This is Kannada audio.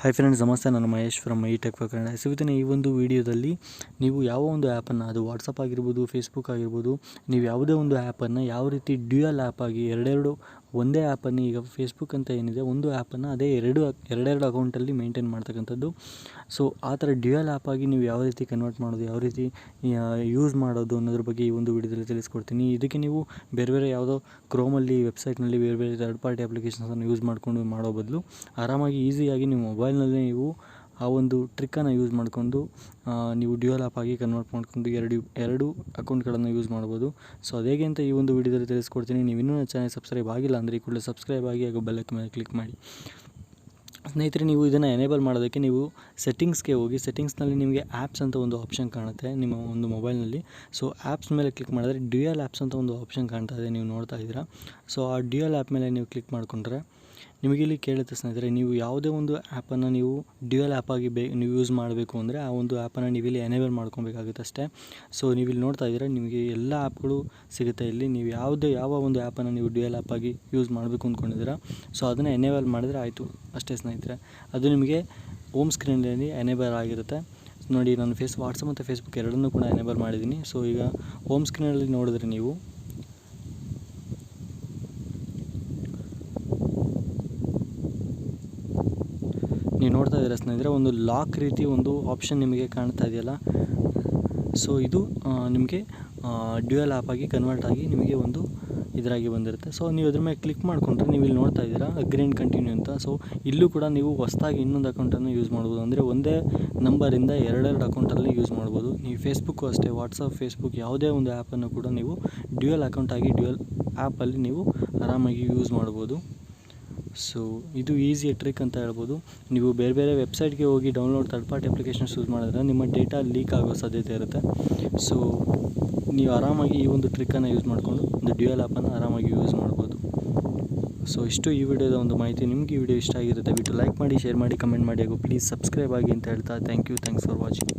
ಹಾಯ್ ಫ್ರೆಂಡ್ಸ್, ನಮಸ್ತೆ. ನಾನು Mahesh from my tech for Kannada. ಇವತ್ತಿನ ಈ ಒಂದು ವಿಡಿಯೋದಲ್ಲಿ ನೀವು ಯಾವ ಒಂದು ಆ್ಯಪನ್ನು, ಅದು ವಾಟ್ಸಪ್ ಆಗಿರ್ಬೋದು, ಫೇಸ್ಬುಕ್ ಆಗಿರ್ಬೋದು, ನೀವು ಯಾವುದೇ ಒಂದು ಆ್ಯಪನ್ನು ಯಾವ ರೀತಿ ಡ್ಯುಯಲ್ ಆ್ಯಪ್ ಆಗಿ ಎರಡೆರಡು ಒಂದೇ ಆ್ಯಪನ್ನು, ಈಗ ಫೇಸ್ಬುಕ್ ಅಂತ ಏನಿದೆ ಒಂದು ಆ್ಯಪನ್ನು ಅದೇ ಎರಡೆರಡು ಅಕೌಂಟಲ್ಲಿ ಮೇಂಟೈನ್ ಮಾಡ್ತಕ್ಕಂಥದ್ದು. ಸೊ ಆ ಥರ ಡ್ಯುಯಲ್ ಆ್ಯಪ್ ಆಗಿ ನೀವು ಯಾವ ರೀತಿ ಕನ್ವರ್ಟ್ ಮಾಡೋದು, ಯಾವ ರೀತಿ ಯೂಸ್ ಮಾಡೋದು ಅನ್ನೋದ್ರ ಬಗ್ಗೆ ಈ ಒಂದು ವಿಡಿಯೋದಲ್ಲಿ ತಿಳಿಸ್ಕೊಡ್ತೀನಿ. ಇದಕ್ಕೆ ನೀವು ಬೇರೆ ಬೇರೆ ಯಾವುದೋ ಕ್ರೋಮಲ್ಲಿ ವೆಬ್ಸೈಟ್ನಲ್ಲಿ ಬೇರೆ ಬೇರೆ ಥರ್ಡ್ ಪಾರ್ಟಿ ಅಪ್ಲಿಕೇಶನ್ಸನ್ನು ಯೂಸ್ ಮಾಡಿಕೊಂಡು ಮಾಡೋ ಬದಲು ಆರಾಮಾಗಿ ಈಸಿಯಾಗಿ ನೀವು ಮೊಬೈಲ್ನಲ್ಲೇ ನೀವು ಆ ಒಂದು ಟ್ರಿಕ್ಕನ್ನು ಯೂಸ್ ಮಾಡಿಕೊಂಡು ನೀವು ಡ್ಯುಯಲ್ ಆ್ಯಪ್ ಆಗಿ ಕನ್ವರ್ಟ್ ಮಾಡಿಕೊಂಡು ಎರಡು ಅಕೌಂಟ್ಗಳನ್ನು ಯೂಸ್ ಮಾಡ್ಬೋದು. ಸೊ ಅದು ಹೇಗೆ ಅಂತ ಈ ಒಂದು ವಿಡಿಯೋದಲ್ಲಿ ತಿಳಿಸ್ಕೊಡ್ತೀನಿ. ನೀವು ಇನ್ನೂ ಚಾನಲ್ ಸಬ್ಸ್ಕ್ರೈಬ್ ಆಗಿಲ್ಲ ಅಂದರೆ ಈ ಕೂಡಲೇ ಸಬ್ಸ್ಕ್ರೈಬ್ ಆಗಿ ಹಾಗೂ ಬೆಲ್ ಐಕಾನ್ ಮೇಲೆ ಕ್ಲಿಕ್ ಮಾಡಿ. ಸ್ನೇಹಿತರೆ, ನೀವು ಇದನ್ನು ಎನೇಬಲ್ ಮಾಡೋದಕ್ಕೆ ನೀವು ಸೆಟ್ಟಿಂಗ್ಸ್ಗೆ ಹೋಗಿ, ಸೆಟ್ಟಿಂಗ್ಸ್ನಲ್ಲಿ ನಿಮಗೆ ಆ್ಯಪ್ಸ್ ಅಂತ ಒಂದು ಆಪ್ಷನ್ ಕಾಣುತ್ತೆ ನಿಮ್ಮ ಒಂದು ಮೊಬೈಲ್ನಲ್ಲಿ. ಸೊ ಆ್ಯಪ್ಸ್ ಮೇಲೆ ಕ್ಲಿಕ್ ಮಾಡಿದ್ರೆ ಡ್ಯುಯಲ್ ಆ್ಯಪ್ಸ್ ಅಂತ ಒಂದು ಆಪ್ಷನ್ ಕಾಣ್ತಾ ಇದೆ, ನೀವು ನೋಡ್ತಾ ಇದ್ದೀರಾ. ಸೊ ಆ ಡ್ಯುಯಲ್ ಆ್ಯಪ್ ಮೇಲೆ ನೀವು ಕ್ಲಿಕ್ ಮಾಡಿಕೊಂಡ್ರೆ ನಿಮಗೆ ಇಲ್ಲಿ ಕೇಳುತ್ತೆ ಸ್ನೇಹಿತರೆ, ನೀವು ಯಾವುದೇ ಒಂದು ಆ್ಯಪನ್ನು ನೀವು ಡ್ಯುಯಲ್ ಆ್ಯಪ್ ಆಗಿ ನೀವು ಯೂಸ್ ಮಾಡಬೇಕು ಅಂದರೆ ಆ ಒಂದು ಆ್ಯಪನ್ನು ನೀವು ಇಲ್ಲಿ ಎನೇಬಲ್ ಮಾಡ್ಕೊಬೇಕಾಗುತ್ತೆ ಅಷ್ಟೇ. ಸೊ ನೀವು ಇಲ್ಲಿ ನೋಡ್ತಾ ಇದ್ದೀರಾ, ನಿಮಗೆ ಎಲ್ಲ ಆ್ಯಪ್ಗಳು ಸಿಗುತ್ತೆ ಇಲ್ಲಿ. ನೀವು ಯಾವ ಒಂದು ಆ್ಯಪನ್ನು ನೀವು ಡ್ಯುಯಲ್ ಆ್ಯಪ್ ಆಗಿ ಯೂಸ್ ಮಾಡಬೇಕು ಅಂದ್ಕೊಂಡಿದ್ದೀರಾ, ಸೊ ಅದನ್ನು ಎನೇಬಲ್ ಮಾಡಿದರೆ ಆಯಿತು ಅಷ್ಟೇ ಸ್ನೇಹಿತರೆ. ಅದು ನಿಮಗೆ ಹೋಮ್ ಸ್ಕ್ರೀನಲ್ಲಿ ಎನೇಬಲ್ ಆಗಿರುತ್ತೆ. ನೋಡಿ, ನಾನು ವಾಟ್ಸಪ್ ಮತ್ತು ಫೇಸ್ಬುಕ್ ಎರಡನ್ನೂ ಕೂಡ ಎನೇಬಲ್ ಮಾಡಿದ್ದೀನಿ. ಸೊ ಈಗ ಹೋಮ್ ಸ್ಕ್ರೀನಲ್ಲಿ ನೋಡಿದ್ರೆ ನೀವು ನೋಡ್ತಾ ಇದ್ದೀರಾ ಸ್ನೇಹಿತರೆ, ಒಂದು ಲಾಕ್ ರೀತಿ ಒಂದು ಆಪ್ಷನ್ ನಿಮಗೆ ಕಾಣ್ತಾ ಇದೆಯಲ್ಲ. ಸೊ ಇದು ನಿಮಗೆ ಡ್ಯುಯಲ್ ಆ್ಯಪ್ ಆಗಿ ಕನ್ವರ್ಟ್ ಆಗಿ ನಿಮಗೆ ಒಂದು ಇದರಾಗಿ ಬಂದಿರುತ್ತೆ. ಸೊ ನೀವು ಅದ್ರ ಮೇಲೆ ಕ್ಲಿಕ್ ಮಾಡಿಕೊಂಡ್ರೆ ನೀವು ಇಲ್ಲಿ ನೋಡ್ತಾ ಇದ್ದೀರಾ ಅಗ್ರಿ ಆ್ಯಂಡ್ ಕಂಟಿನ್ಯೂ ಅಂತ. ಸೊ ಇಲ್ಲೂ ಕೂಡ ನೀವು ಹೊಸದಾಗಿ ಇನ್ನೊಂದು ಅಕೌಂಟನ್ನು ಯೂಸ್ ಮಾಡ್ಬೋದು. ಅಂದರೆ ಒಂದೇ ನಂಬರಿಂದ ಎರಡೆರಡು ಅಕೌಂಟಲ್ಲಿ ಯೂಸ್ ಮಾಡ್ಬೋದು. ನೀವು ಫೇಸ್ಬುಕ್ಕು ಅಷ್ಟೇ, ವಾಟ್ಸಪ್, ಫೇಸ್ಬುಕ್ ಯಾವುದೇ ಒಂದು ಆ್ಯಪನ್ನು ಕೂಡ ನೀವು ಡ್ಯುಯಲ್ ಅಕೌಂಟ್ ಆಗಿ ಡ್ಯುಯಲ್ ಆ್ಯಪಲ್ಲಿ ನೀವು ಆರಾಮಾಗಿ ಯೂಸ್ ಮಾಡ್ಬೋದು. ಸೊ ಇದು ಈಸಿ ಟ್ರಿಕ್ ಅಂತ ಹೇಳ್ಬೋದು. ನೀವು ಬೇರೆ ಬೇರೆ ವೆಬ್ಸೈಟ್ಗೆ ಹೋಗಿ ಥರ್ಡ್ ಪಾರ್ಟಿ ಅಪ್ಲಿಕೇಶನ್ಸ್ ಯೂಸ್ ಮಾಡಿದ್ರೆ ನಿಮ್ಮ ಡೇಟಾ ಲೀಕ್ ಆಗೋ ಸಾಧ್ಯತೆ ಇರುತ್ತೆ. ಸೊ ನೀವು ಆರಾಮಾಗಿ ಈ ಒಂದು ಟ್ರಿಕ್ಕನ್ನು ಯೂಸ್ ಮಾಡಿಕೊಂಡು ಒಂದು ಡ್ಯುಯಲ್ ಆ್ಯಪನ್ನು ಆರಾಮಾಗಿ ಯೂಸ್ ಮಾಡ್ಬೋದು. ಸೊ ಇಷ್ಟು ಈ ವಿಡಿಯೋದ ಒಂದು ಮಾಹಿತಿ. ನಿಮಗೆ ಈ ವಿಡಿಯೋ ಇಷ್ಟ ಆಗಿರುತ್ತೆ, ದಯವಿಟ್ಟು ಲೈಕ್ ಮಾಡಿ, ಶೇರ್ ಮಾಡಿ, ಕಮೆಂಟ್ ಮಾಡಿ ಹಾಗೂ ಪ್ಲೀಸ್ ಸಬ್ಸ್ಕ್ರೈಬ್ ಆಗಿ ಅಂತ ಹೇಳ್ತಾ ಥ್ಯಾಂಕ್ಸ್ ಫಾರ್ ವಾಚಿಂಗ್.